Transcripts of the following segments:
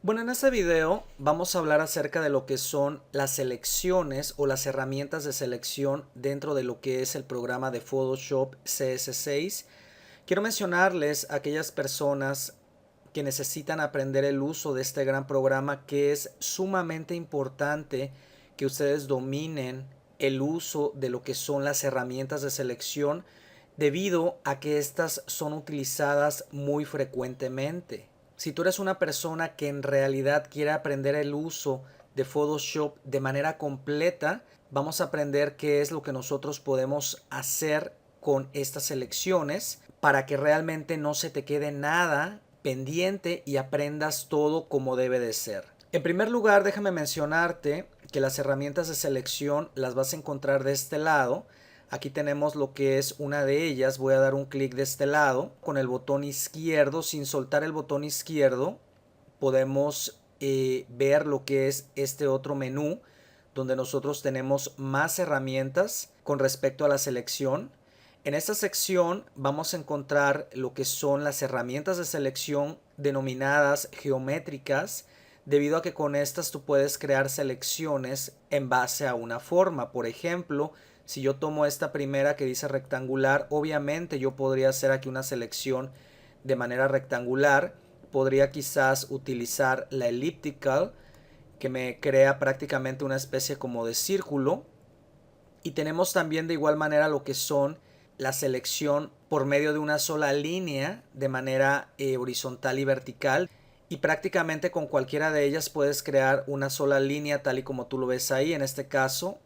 Bueno, en este video vamos a hablar acerca de lo que son las selecciones o las herramientas de selección dentro de lo que es el programa de Photoshop CS6. Quiero mencionarles a aquellas personas que necesitan aprender el uso de este gran programa, que es sumamente importante que ustedes dominen el uso de lo que son las herramientas de selección debido a que estas son utilizadas muy frecuentemente. Si tú eres una persona que en realidad quiere aprender el uso de Photoshop de manera completa, vamos a aprender qué es lo que nosotros podemos hacer con estas selecciones para que realmente no se te quede nada pendiente y aprendas todo como debe de ser. En primer lugar, déjame mencionarte que las herramientas de selección las vas a encontrar de este lado. Aquí tenemos lo que es una de ellas. Voy a dar un clic de este lado con el botón izquierdo. Sin soltar el botón izquierdo podemos ver lo que es este otro menú donde nosotros tenemos más herramientas con respecto a la selección. En esta sección vamos a encontrar lo que son las herramientas de selección denominadas geométricas, debido a que con estas tú puedes crear selecciones en base a una forma. Por ejemplo, si yo tomo esta primera que dice rectangular, obviamente yo podría hacer aquí una selección de manera rectangular. Podría quizás utilizar la elliptical, que me crea prácticamente una especie como de círculo. Y tenemos también de igual manera lo que son la selección por medio de una sola línea de manera horizontal y vertical. Y prácticamente con cualquiera de ellas puedes crear una sola línea tal y como tú lo ves ahí. En este caso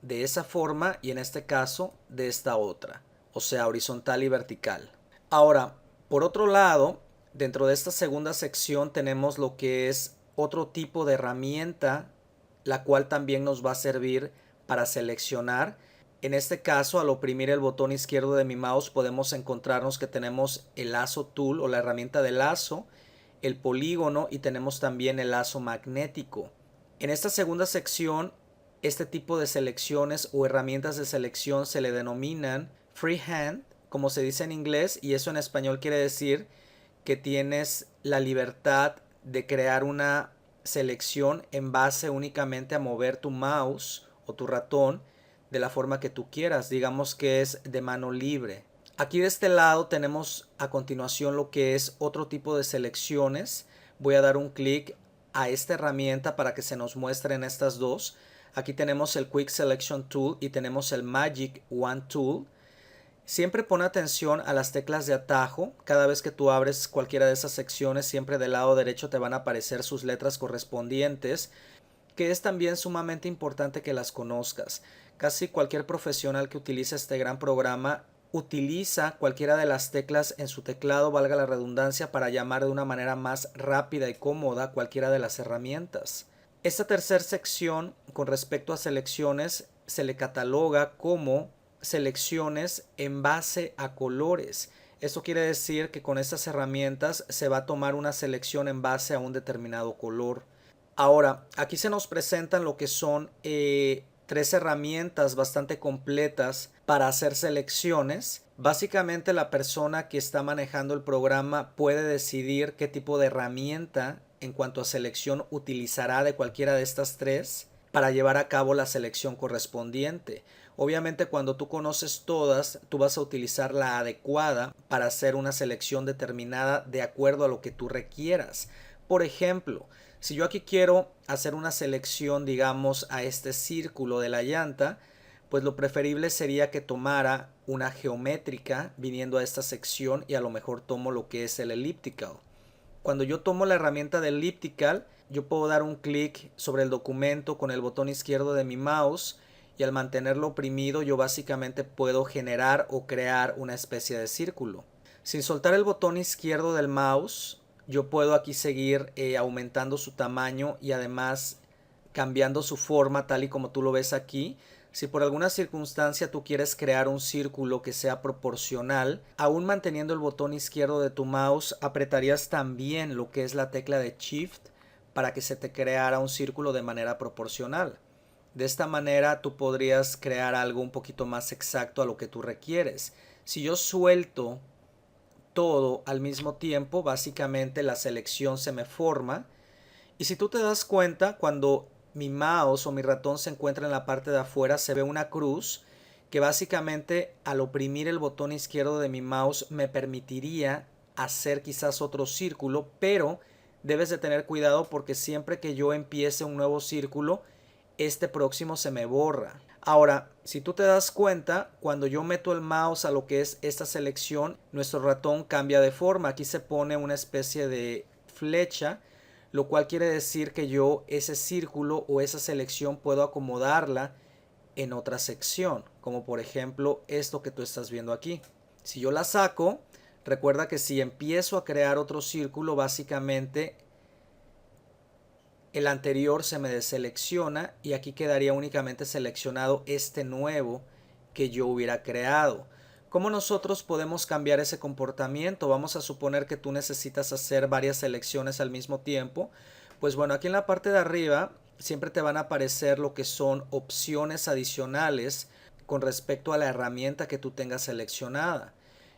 de esa forma y en este caso de esta otra. O sea, horizontal y vertical. Ahora, por otro lado, dentro de esta segunda sección tenemos lo que es otro tipo de herramienta, la cual también nos va a servir para seleccionar. En este caso, al oprimir el botón izquierdo de mi mouse, podemos encontrarnos que tenemos el lazo tool o la herramienta de lazo, el polígono y tenemos también el lazo magnético. En esta segunda sección, este tipo de selecciones o herramientas de selección se le denominan freehand, como se dice en inglés, y eso en español quiere decir que tienes la libertad de crear una selección en base únicamente a mover tu mouse o tu ratón de la forma que tú quieras. Digamos que es de mano libre. Aquí de este lado tenemos a continuación lo que es otro tipo de selecciones. Voy a dar un clic a esta herramienta para que se nos muestren estas dos. Aquí tenemos el Quick Selection Tool y tenemos el Magic Wand Tool. Siempre pon atención a las teclas de atajo. Cada vez que tú abres cualquiera de esas secciones, siempre del lado derecho te van a aparecer sus letras correspondientes, que es también sumamente importante que las conozcas. Casi cualquier profesional que utilice este gran programa utiliza cualquiera de las teclas en su teclado, valga la redundancia, para llamar de una manera más rápida y cómoda cualquiera de las herramientas. Esta tercera sección con respecto a selecciones se le cataloga como selecciones en base a colores. Esto quiere decir que con estas herramientas se va a tomar una selección en base a un determinado color. Ahora, aquí se nos presentan lo que son tres herramientas bastante completas para hacer selecciones. Básicamente la persona que está manejando el programa puede decidir qué tipo de herramienta en cuanto a selección utilizará de cualquiera de estas tres para llevar a cabo la selección correspondiente. Obviamente cuando tú conoces todas, tú vas a utilizar la adecuada para hacer una selección determinada de acuerdo a lo que tú requieras. Por ejemplo, si yo aquí quiero hacer una selección, digamos, a este círculo de la llanta, pues lo preferible sería que tomara una geométrica viniendo a esta sección y a lo mejor tomo lo que es el elliptical. Cuando yo tomo la herramienta de elliptical, yo puedo dar un clic sobre el documento con el botón izquierdo de mi mouse y al mantenerlo oprimido yo básicamente puedo generar o crear una especie de círculo. Sin soltar el botón izquierdo del mouse, yo puedo aquí seguir aumentando su tamaño y además cambiando su forma tal y como tú lo ves aquí. Si por alguna circunstancia tú quieres crear un círculo que sea proporcional, aún manteniendo el botón izquierdo de tu mouse, apretarías también lo que es la tecla de Shift para que se te creara un círculo de manera proporcional. De esta manera tú podrías crear algo un poquito más exacto a lo que tú requieres. Si yo suelto todo al mismo tiempo, básicamente la selección se me forma. Y si tú te das cuenta, cuando mi mouse o mi ratón se encuentra en la parte de afuera, se ve una cruz que básicamente al oprimir el botón izquierdo de mi mouse me permitiría hacer quizás otro círculo, pero debes de tener cuidado porque siempre que yo empiece un nuevo círculo, este próximo se me borra. Ahora, si tú te das cuenta, cuando yo meto el mouse a lo que es esta selección, nuestro ratón cambia de forma. Aquí se pone una especie de flecha, lo cual quiere decir que yo ese círculo o esa selección puedo acomodarla en otra sección, como por ejemplo esto que tú estás viendo aquí. Si yo la saco, recuerda que si empiezo a crear otro círculo, básicamente el anterior se me deselecciona y aquí quedaría únicamente seleccionado este nuevo que yo hubiera creado. ¿Cómo nosotros podemos cambiar ese comportamiento? Vamos a suponer que tú necesitas hacer varias selecciones al mismo tiempo. Pues bueno, aquí en la parte de arriba siempre te van a aparecer lo que son opciones adicionales con respecto a la herramienta que tú tengas seleccionada.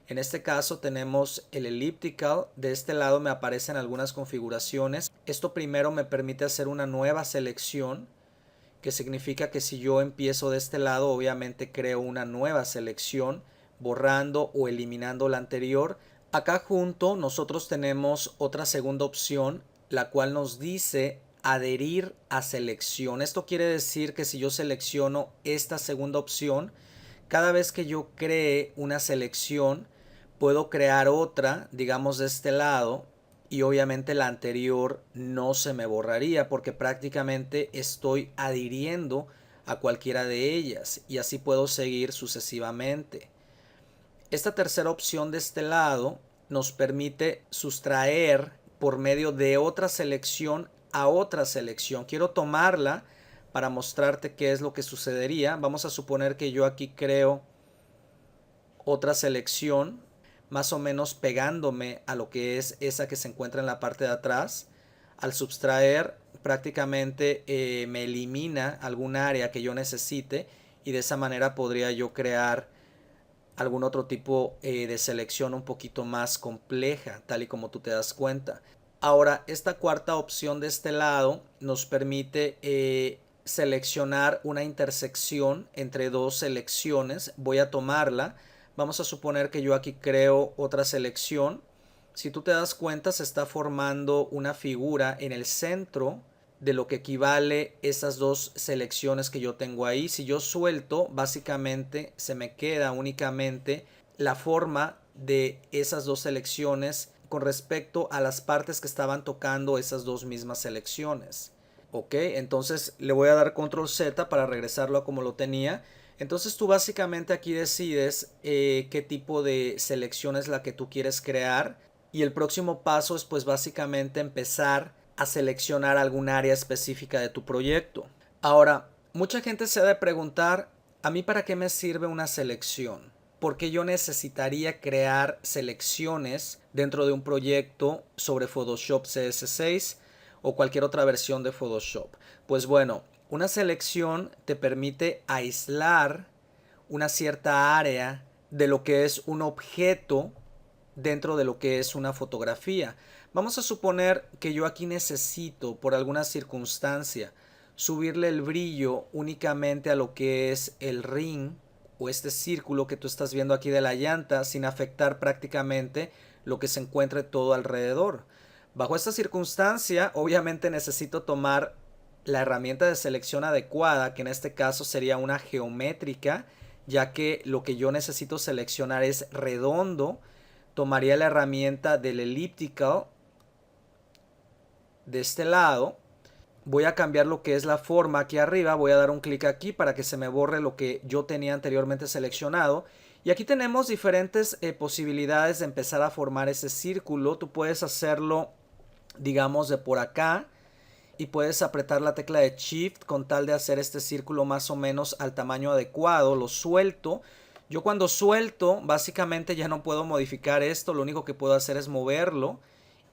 En este caso tenemos el elliptical, de este lado me aparecen algunas configuraciones. Esto primero me permite hacer una nueva selección, que significa que si yo empiezo de este lado, obviamente creo una nueva selección, borrando o eliminando la anterior. Acá junto nosotros tenemos otra segunda opción, la cual nos dice adherir a selección. Esto quiere decir que si yo selecciono esta segunda opción, cada vez que yo cree una selección, puedo crear otra, digamos de este lado, y obviamente la anterior no se me borraría porque prácticamente estoy adhiriendo a cualquiera de ellas y así puedo seguir sucesivamente. Esta tercera opción de este lado nos permite sustraer por medio de otra selección a otra selección. Quiero tomarla para mostrarte qué es lo que sucedería. Vamos a suponer que yo aquí creo otra selección más o menos pegándome a lo que es esa que se encuentra en la parte de atrás. Al subtraer prácticamente me elimina algún área que yo necesite y de esa manera podría yo crear algún otro tipo de selección un poquito más compleja, tal y como tú te das cuenta. Ahora, esta cuarta opción de este lado nos permite seleccionar una intersección entre dos selecciones. Voy a tomarla. Vamos a suponer que yo aquí creo otra selección. Si tú te das cuenta, se está formando una figura en el centro de lo que equivale esas dos selecciones que yo tengo ahí. Si yo suelto, básicamente se me queda únicamente la forma de esas dos selecciones con respecto a las partes que estaban tocando esas dos mismas selecciones. Ok, entonces le voy a dar control Z para regresarlo a como lo tenía. Entonces tú básicamente aquí decides qué tipo de selección es la que tú quieres crear y el próximo paso es pues básicamente empezar a seleccionar algún área específica de tu proyecto. Ahora, mucha gente se ha de preguntar, ¿a mí para qué me sirve una selección? ¿Por qué yo necesitaría crear selecciones dentro de un proyecto sobre Photoshop CS6 o cualquier otra versión de Photoshop? Pues bueno, una selección te permite aislar una cierta área de lo que es un objeto dentro de lo que es una fotografía. Vamos a suponer que yo aquí necesito, por alguna circunstancia, subirle el brillo únicamente a lo que es el ring o este círculo que tú estás viendo aquí de la llanta sin afectar prácticamente lo que se encuentre todo alrededor. Bajo esta circunstancia, obviamente necesito tomar la herramienta de selección adecuada, que en este caso sería una geométrica, ya que lo que yo necesito seleccionar es redondo. Tomaría la herramienta del elliptical de este lado. Voy a cambiar lo que es la forma aquí arriba. Voy a dar un clic aquí para que se me borre lo que yo tenía anteriormente seleccionado. Y aquí tenemos diferentes posibilidades de empezar a formar ese círculo. Tú puedes hacerlo, digamos, de por acá. Y puedes apretar la tecla de Shift con tal de hacer este círculo más o menos al tamaño adecuado. Lo suelto. Yo cuando suelto, básicamente ya no puedo modificar esto. Lo único que puedo hacer es moverlo.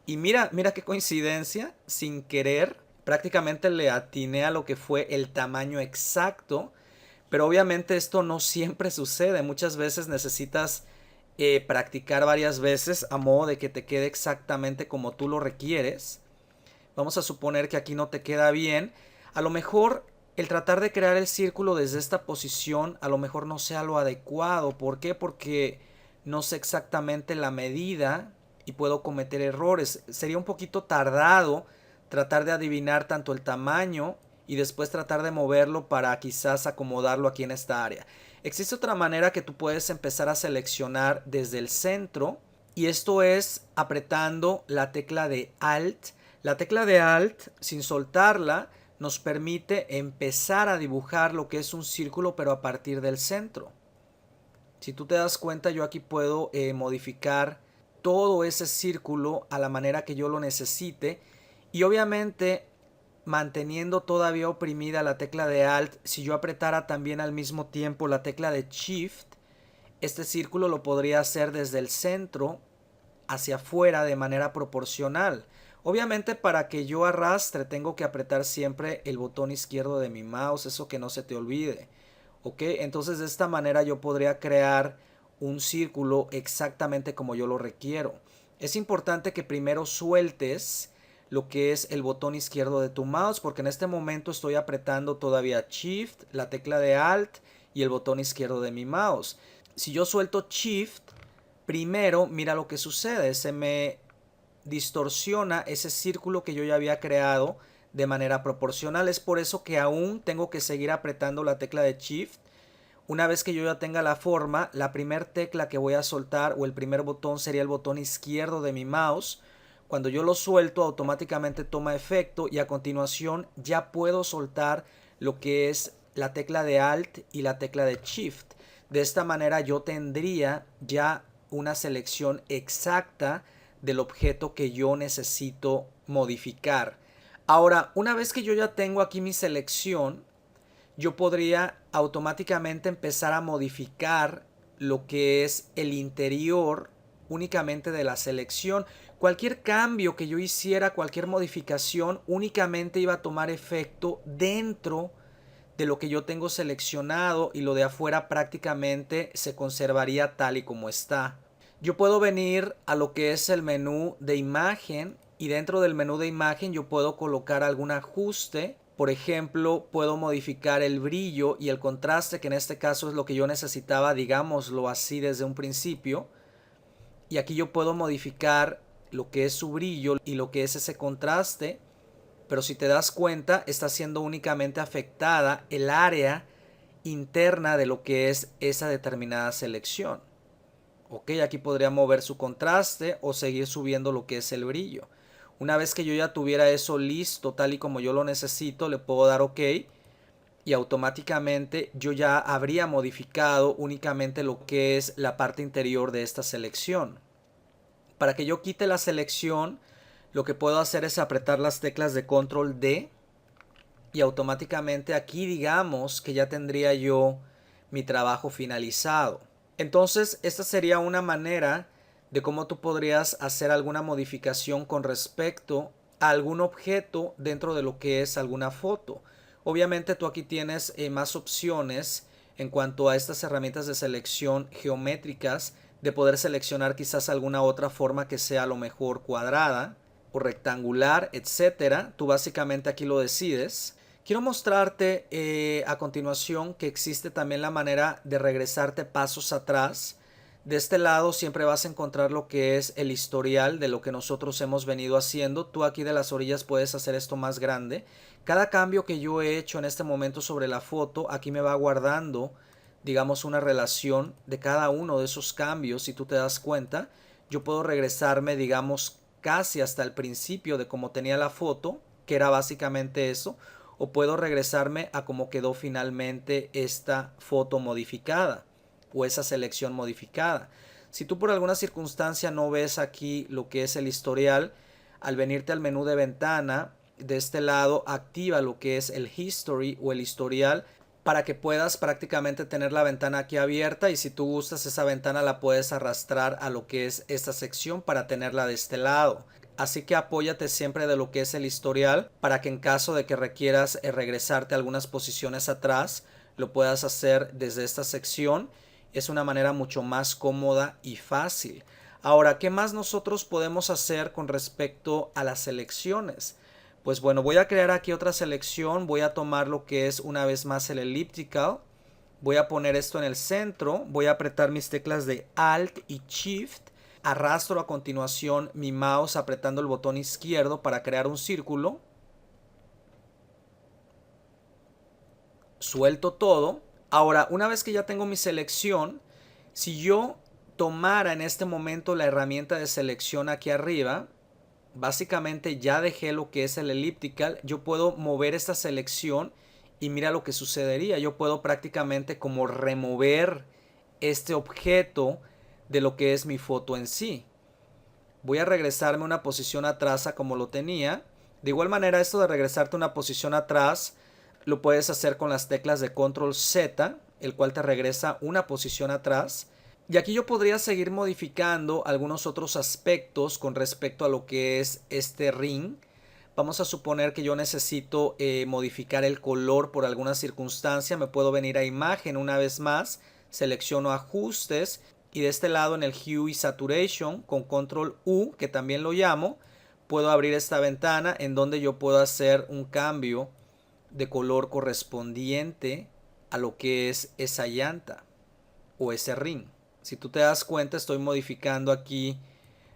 Y mira qué coincidencia. Sin querer, prácticamente le atiné a lo que fue el tamaño exacto. Pero obviamente esto no siempre sucede. Muchas veces necesitas practicar varias veces a modo de que te quede exactamente como tú lo requieres. Vamos a suponer que aquí no te queda bien. A lo mejor el tratar de crear el círculo desde esta posición a lo mejor no sea lo adecuado. ¿Por qué? Porque no sé exactamente la medida y puedo cometer errores. Sería un poquito tardado tratar de adivinar tanto el tamaño y después tratar de moverlo para quizás acomodarlo aquí en esta área. Existe otra manera que tú puedes empezar a seleccionar desde el centro, y esto es apretando la tecla de Alt. La tecla de Alt, sin soltarla, nos permite empezar a dibujar lo que es un círculo, pero a partir del centro. Si tú te das cuenta, yo aquí puedo modificar todo ese círculo a la manera que yo lo necesite, y obviamente manteniendo todavía oprimida la tecla de Alt. Si yo apretara también al mismo tiempo la tecla de Shift, este círculo lo podría hacer desde el centro hacia afuera de manera proporcional. Obviamente, para que yo arrastre tengo que apretar siempre el botón izquierdo de mi mouse, eso que no se te olvide. ¿Ok? Entonces de esta manera yo podría crear un círculo exactamente como yo lo requiero. Es importante que primero sueltes lo que es el botón izquierdo de tu mouse, porque en este momento estoy apretando todavía Shift, la tecla de Alt y el botón izquierdo de mi mouse. Si yo suelto Shift, primero mira lo que sucede, se me distorsiona ese círculo que yo ya había creado de manera proporcional. Es por eso que aún tengo que seguir apretando la tecla de Shift. Una vez que yo ya tenga la forma, la primera tecla que voy a soltar o el primer botón sería el botón izquierdo de mi mouse. Cuando yo lo suelto, automáticamente toma efecto y a continuación ya puedo soltar lo que es la tecla de Alt y la tecla de Shift. De esta manera yo tendría ya una selección exacta del objeto que yo necesito modificar. Ahora, una vez que yo ya tengo aquí mi selección, yo podría automáticamente empezar a modificar lo que es el interior únicamente de la selección. Cualquier cambio que yo hiciera, cualquier modificación, únicamente iba a tomar efecto dentro de lo que yo tengo seleccionado, y lo de afuera prácticamente se conservaría tal y como está. Yo puedo venir a lo que es el menú de imagen, y dentro del menú de imagen yo puedo colocar algún ajuste. Por ejemplo, puedo modificar el brillo y el contraste, que en este caso es lo que yo necesitaba, digámoslo así, desde un principio. Y aquí yo puedo modificar lo que es su brillo y lo que es ese contraste. Pero si te das cuenta, está siendo únicamente afectada el área interna de lo que es esa determinada selección. Ok, aquí podría mover su contraste o seguir subiendo lo que es el brillo. Una vez que yo ya tuviera eso listo tal y como yo lo necesito, le puedo dar OK y automáticamente yo ya habría modificado únicamente lo que es la parte interior de esta selección. Para que yo quite la selección, lo que puedo hacer es apretar las teclas de Control D y automáticamente aquí digamos que ya tendría yo mi trabajo finalizado. Entonces, esta sería una manera de cómo tú podrías hacer alguna modificación con respecto a algún objeto dentro de lo que es alguna foto. Obviamente tú aquí tienes más opciones en cuanto a estas herramientas de selección geométricas, de poder seleccionar quizás alguna otra forma que sea a lo mejor cuadrada o rectangular, etcétera. Tú básicamente aquí lo decides. Quiero mostrarte a continuación que existe también la manera de regresarte pasos atrás. De este lado siempre vas a encontrar lo que es el historial de lo que nosotros hemos venido haciendo. Tú aquí de las orillas puedes hacer esto más grande. Cada cambio que yo he hecho en este momento sobre la foto, aquí me va guardando, digamos, una relación de cada uno de esos cambios. Si tú te das cuenta, yo puedo regresarme, digamos, casi hasta el principio de cómo tenía la foto, que era básicamente eso, o puedo regresarme a cómo quedó finalmente esta foto modificada o esa selección modificada. Si tú por alguna circunstancia no ves aquí lo que es el historial, al venirte al menú de ventana, de este lado activa lo que es el history o el historial, para que puedas prácticamente tener la ventana aquí abierta, y si tú gustas esa ventana la puedes arrastrar a lo que es esta sección para tenerla de este lado. Así que apóyate siempre de lo que es el historial para que en caso de que requieras regresarte a algunas posiciones atrás, lo puedas hacer desde esta sección. es una manera mucho más cómoda y fácil. Ahora, ¿qué más nosotros podemos hacer con respecto a las selecciones? Pues bueno, voy a crear aquí otra selección, voy a tomar lo que es una vez más el elliptical, voy a poner esto en el centro, voy a apretar mis teclas de Alt y Shift, arrastro a continuación mi mouse apretando el botón izquierdo para crear un círculo, suelto todo. Ahora, una vez que ya tengo mi selección, si yo tomara en este momento la herramienta de selección aquí arriba, básicamente ya dejé lo que es el elliptical, yo puedo mover esta selección y mira lo que sucedería. Yo puedo prácticamente como remover este objeto de lo que es mi foto en sí. Voy a regresarme una posición atrás a como lo tenía. De igual manera, esto de regresarte una posición atrás lo puedes hacer con las teclas de Control Z, el cual te regresa una posición atrás. Y aquí yo podría seguir modificando algunos otros aspectos con respecto a lo que es este ring. Vamos a suponer que yo necesito modificar el color por alguna circunstancia. Me puedo venir a imagen una vez más, selecciono ajustes y de este lado en el Hue y Saturation con Control U, que también lo llamo, puedo abrir esta ventana en donde yo puedo hacer un cambio de color correspondiente a lo que es esa llanta o ese ring. Si tú te das cuenta, estoy modificando aquí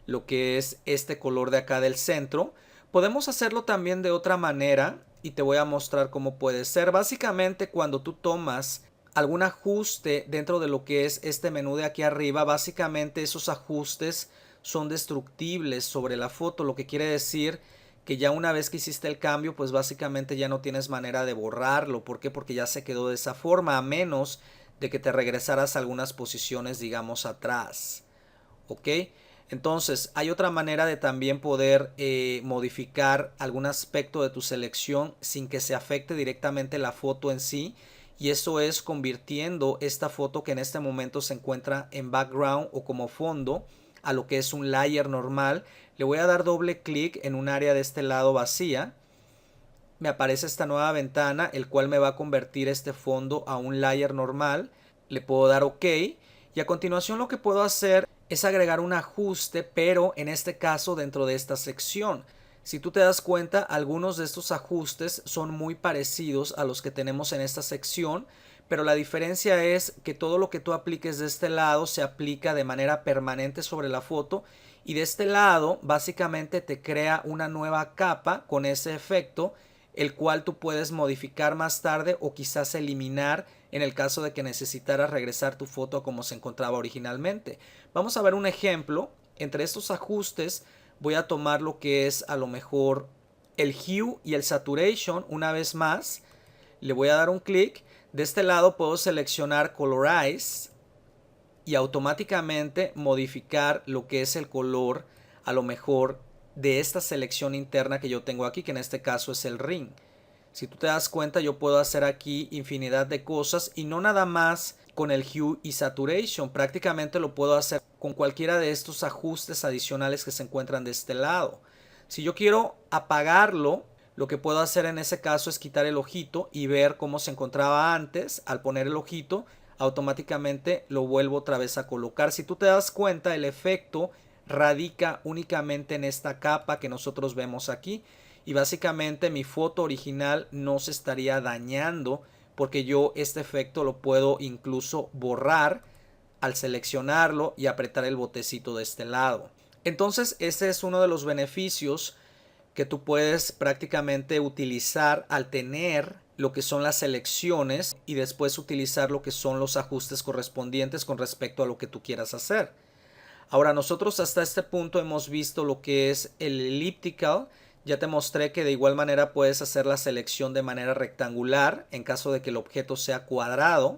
lo que es este color de acá del centro. Podemos hacerlo también de otra manera y te voy a mostrar cómo puede ser. Básicamente, cuando tú tomas algún ajuste dentro de lo que es este menú de aquí arriba, básicamente esos ajustes son destructibles sobre la foto, lo que quiere decir que ya una vez que hiciste el cambio, pues básicamente ya no tienes manera de borrarlo. ¿Por qué? Porque ya se quedó de esa forma, a menos de que te regresaras a algunas posiciones, digamos, atrás. ¿Ok? Entonces, hay otra manera de también poder modificar algún aspecto de tu selección sin que se afecte directamente la foto en sí. Y eso es convirtiendo esta foto que en este momento se encuentra en background o como fondo a lo que es un layer normal. Le voy a dar doble clic en un área de este lado vacía. Me aparece esta nueva ventana, el cual me va a convertir este fondo a un layer normal. Le puedo dar OK. Y a continuación lo que puedo hacer es agregar un ajuste, pero en este caso dentro de esta sección. Si tú te das cuenta, algunos de estos ajustes son muy parecidos a los que tenemos en esta sección, pero la diferencia es que todo lo que tú apliques de este lado se aplica de manera permanente sobre la foto y de este lado básicamente te crea una nueva capa con ese efecto, el cual tú puedes modificar más tarde o quizás eliminar en el caso de que necesitaras regresar tu foto a como se encontraba originalmente. Vamos a ver un ejemplo. Entre estos ajustes voy a tomar lo que es a lo mejor el Hue y el Saturation una vez más. Le voy a dar un clic. De este lado puedo seleccionar Colorize y automáticamente modificar lo que es el color a lo mejor de esta selección interna que yo tengo aquí, que en este caso es el ring. Si tú te das cuenta, yo puedo hacer aquí infinidad de cosas y no nada más con el Hue y Saturation. Prácticamente lo puedo hacer con cualquiera de estos ajustes adicionales que se encuentran de este lado. Si yo quiero apagarlo, lo que puedo hacer en ese caso es quitar el ojito y ver cómo se encontraba antes. Al poner el ojito, automáticamente lo vuelvo otra vez a colocar. Si tú te das cuenta, el efecto radica únicamente en esta capa que nosotros vemos aquí. Y básicamente mi foto original no se estaría dañando porque yo este efecto lo puedo incluso borrar al seleccionarlo y apretar el botecito de este lado. Entonces este es uno de los beneficios que tú puedes prácticamente utilizar al tener lo que son las selecciones y después utilizar lo que son los ajustes correspondientes con respecto a lo que tú quieras hacer. Ahora nosotros hasta este punto hemos visto lo que es el elliptical. Ya te mostré que de igual manera puedes hacer la selección de manera rectangular en caso de que el objeto sea cuadrado.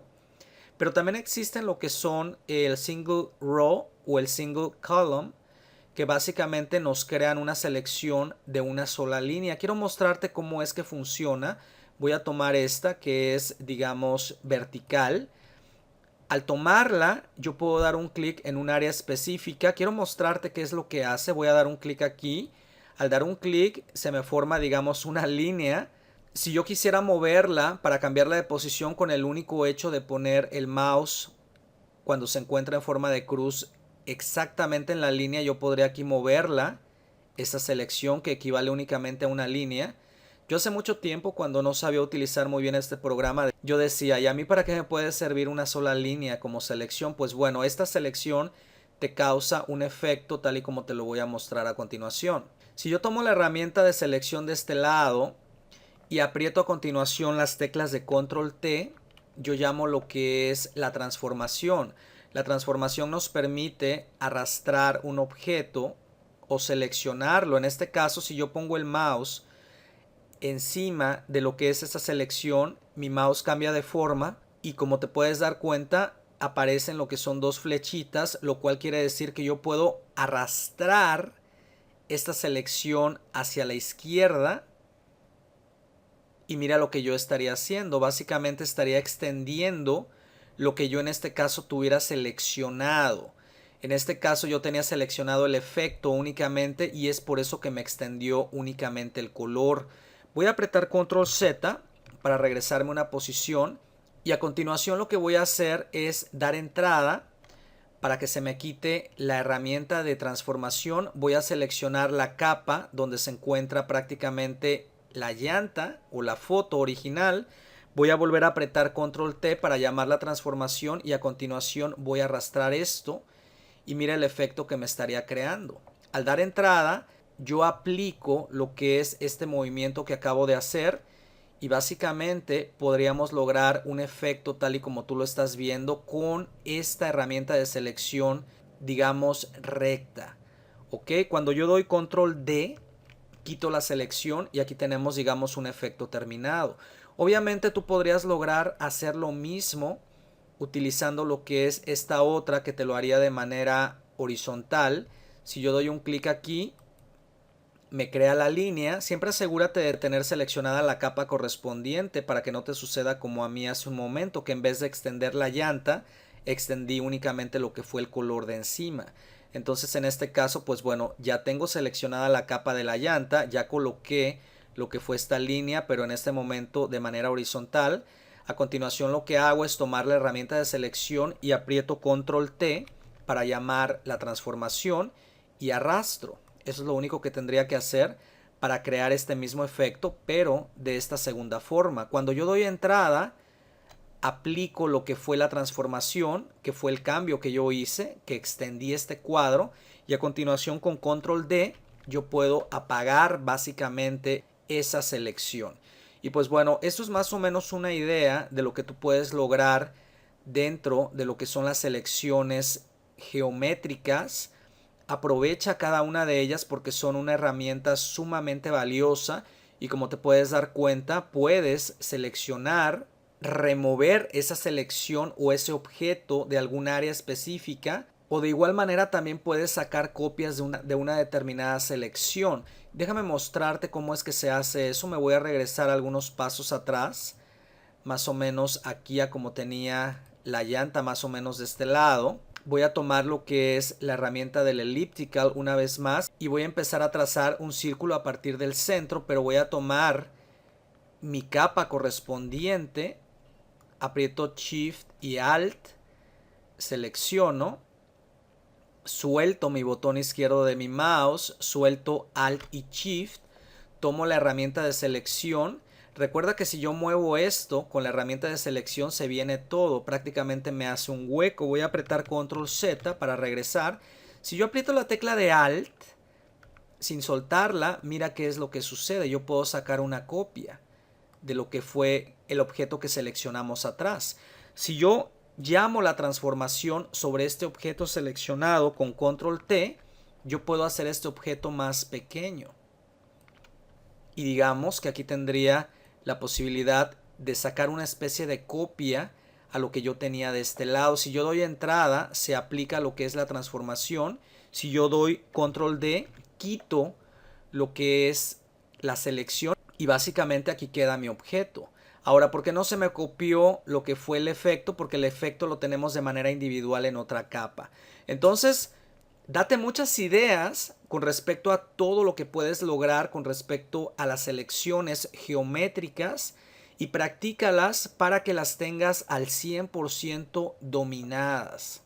Pero también existen lo que son el single row o el single column, que básicamente nos crean una selección de una sola línea. Quiero mostrarte cómo es que funciona. Voy a tomar esta que es, digamos, vertical. Al tomarla, yo puedo dar un clic en un área específica. Quiero mostrarte qué es lo que hace. Voy a dar un clic aquí. Al dar un clic, se me forma, digamos, una línea. Si yo quisiera moverla para cambiarla de posición con el único hecho de poner el mouse cuando se encuentra en forma de cruz exactamente en la línea, yo podría aquí moverla, esta selección que equivale únicamente a una línea. Yo hace mucho tiempo, cuando no sabía utilizar muy bien este programa, yo decía, ¿y a mí para qué me puede servir una sola línea como selección? Pues bueno, esta selección te causa un efecto tal y como te lo voy a mostrar a continuación. Si yo tomo la herramienta de selección de este lado y aprieto a continuación las teclas de Control T, yo llamo lo que es la transformación. La transformación nos permite arrastrar un objeto o seleccionarlo. En este caso, si yo pongo el mouse encima de lo que es esta selección, mi mouse cambia de forma y, como te puedes dar cuenta, aparecen lo que son dos flechitas, lo cual quiere decir que yo puedo arrastrar esta selección hacia la izquierda. Y mira lo que yo estaría haciendo. Básicamente estaría extendiendo lo que yo en este caso tuviera seleccionado. En este caso yo tenía seleccionado el efecto únicamente y es por eso que me extendió únicamente el color. Voy a apretar Control Z para regresarme a una posición y a continuación lo que voy a hacer es dar entrada para que se me quite la herramienta de transformación. Voy a seleccionar la capa donde se encuentra prácticamente la llanta o la foto original. Voy a volver a apretar Control T para llamar la transformación y a continuación voy a arrastrar esto y mira el efecto que me estaría creando. Al dar entrada, yo aplico lo que es este movimiento que acabo de hacer y básicamente podríamos lograr un efecto tal y como tú lo estás viendo con esta herramienta de selección, digamos, recta. ¿Ok? Cuando yo doy Control D, quito la selección y aquí tenemos, digamos, un efecto terminado. Obviamente tú podrías lograr hacer lo mismo utilizando lo que es esta otra que te lo haría de manera horizontal. Si yo doy un clic aquí, me crea la línea. Siempre asegúrate de tener seleccionada la capa correspondiente para que no te suceda como a mí hace un momento, que en vez de extender la llanta, extendí únicamente lo que fue el color de encima. Entonces en este caso, pues bueno, ya tengo seleccionada la capa de la llanta, ya coloqué lo que fue esta línea, pero en este momento de manera horizontal. A continuación lo que hago es tomar la herramienta de selección y aprieto Control T para llamar la transformación y arrastro. Eso es lo único que tendría que hacer para crear este mismo efecto, pero de esta segunda forma. Cuando yo doy entrada, aplico lo que fue la transformación, que fue el cambio que yo hice, que extendí este cuadro, y a continuación con Control D yo puedo apagar básicamente esa selección. Y pues bueno, esto es más o menos una idea de lo que tú puedes lograr dentro de lo que son las selecciones geométricas. Aprovecha cada una de ellas porque son una herramienta sumamente valiosa y, como te puedes dar cuenta, puedes seleccionar, remover esa selección o ese objeto de algún área específica, o de igual manera también puedes sacar copias de una determinada selección. Déjame mostrarte cómo es que se hace eso. Me voy a regresar algunos pasos atrás, más o menos aquí a como tenía la llanta, más o menos de este lado. Voy a tomar lo que es la herramienta del elliptical una vez más y voy a empezar a trazar un círculo a partir del centro, pero voy a tomar mi capa correspondiente, aprieto Shift y Alt, selecciono, suelto mi botón izquierdo de mi mouse, suelto Alt y Shift, tomo la herramienta de selección. Recuerda que si yo muevo esto con la herramienta de selección se viene todo, prácticamente me hace un hueco. Voy a apretar Control Z para regresar. Si yo aprieto la tecla de Alt sin soltarla, mira qué es lo que sucede. Yo puedo sacar una copia de lo que fue el objeto que seleccionamos atrás. Si yo llamo la transformación sobre este objeto seleccionado con Control T, yo puedo hacer este objeto más pequeño. Y digamos que aquí tendría la posibilidad de sacar una especie de copia a lo que yo tenía de este lado. Si yo doy entrada, se aplica lo que es la transformación. Si yo doy Control D, quito lo que es la selección y básicamente aquí queda mi objeto. Ahora, ¿por qué no se me copió lo que fue el efecto? Porque el efecto lo tenemos de manera individual en otra capa. Entonces, date muchas ideas con respecto a todo lo que puedes lograr con respecto a las selecciones geométricas y practícalas para que las tengas al 100% dominadas.